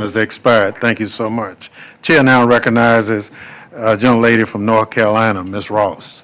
has expired. Thank you so much. Chair now recognizes a gentlelady from North Carolina, Ms. Ross.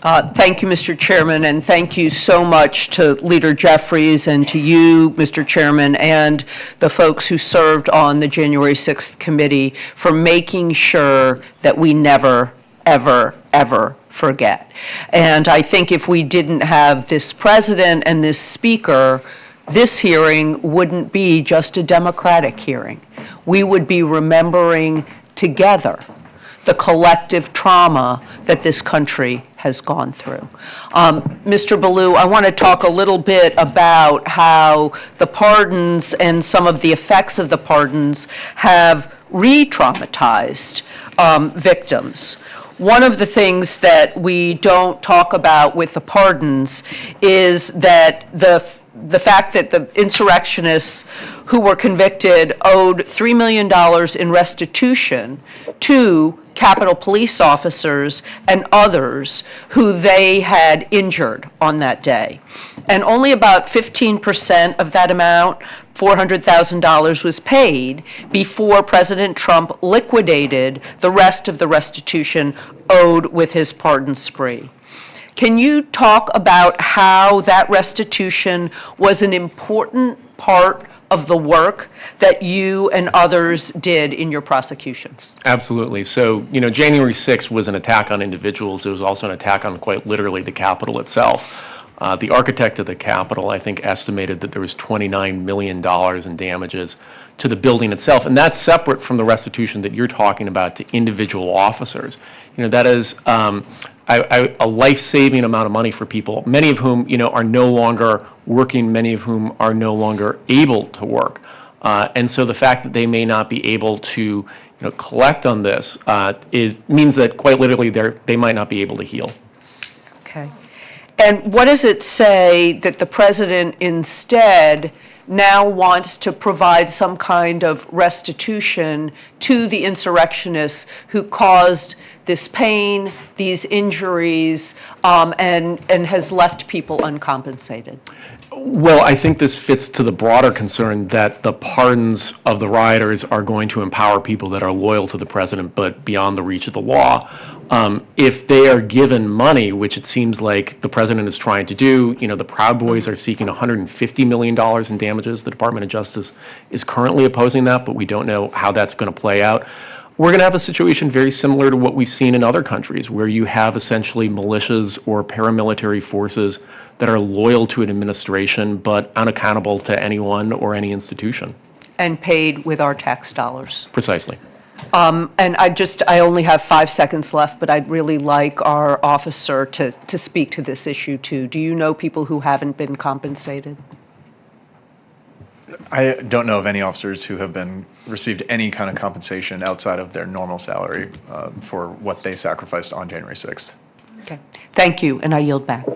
Thank you, Mr. Chairman, and thank you so much to Leader Jeffries and to you, Mr. Chairman, and the folks who served on the January 6th committee for making sure that we never, ever, ever forget. And I think if we didn't have this president and this speaker, this hearing wouldn't be just a Democratic hearing. We would be remembering together the collective trauma that this country has gone through. Mr. Ballou, I want to talk a little bit about how the pardons and some of the effects of the pardons have re-traumatized victims. One of the things that we don't talk about with the pardons is that the fact that the insurrectionists who were convicted owed $3 million in restitution to Capitol police officers and others who they had injured on that day. And only about 15% of that amount, $400,000, was paid before President Trump liquidated the rest of the restitution owed with his pardon spree. Can you talk about how that restitution was an important part of the work that you and others did in your prosecutions? Absolutely. So, January 6th was an attack on individuals. It was also an attack on, quite literally, the Capitol itself. The architect of the Capitol, I think, estimated that there was $29 million in damages to the building itself, and that's separate from the restitution that you're talking about to individual officers. That is a life-saving amount of money for people, many of whom, are no longer working, many of whom are no longer able to work. And so the fact that they may not be able to, collect on this means that, quite literally, they might not be able to heal. Okay. And what does it say that the president instead now wants to provide some kind of restitution to the insurrectionists who caused this pain, these injuries, and has left people uncompensated? Well, I think this fits to the broader concern that the pardons of the rioters are going to empower people that are loyal to the president but beyond the reach of the law. If they are given money, which it seems like the president is trying to do, the Proud Boys are seeking $150 million in damages. The Department of Justice is currently opposing that, but we don't know how that's going to play out. We're going to have a situation very similar to what we've seen in other countries, where you have essentially militias or paramilitary forces that are loyal to an administration but unaccountable to anyone or any institution. And paid with our tax dollars. Precisely. And I only have 5 seconds left, but I'd really like our officer to speak to this issue too. Do you know people who haven't been compensated? I don't know of any officers who have received any kind of compensation outside of their normal salary for what they sacrificed on January 6th. Okay. Thank you, and I yield back.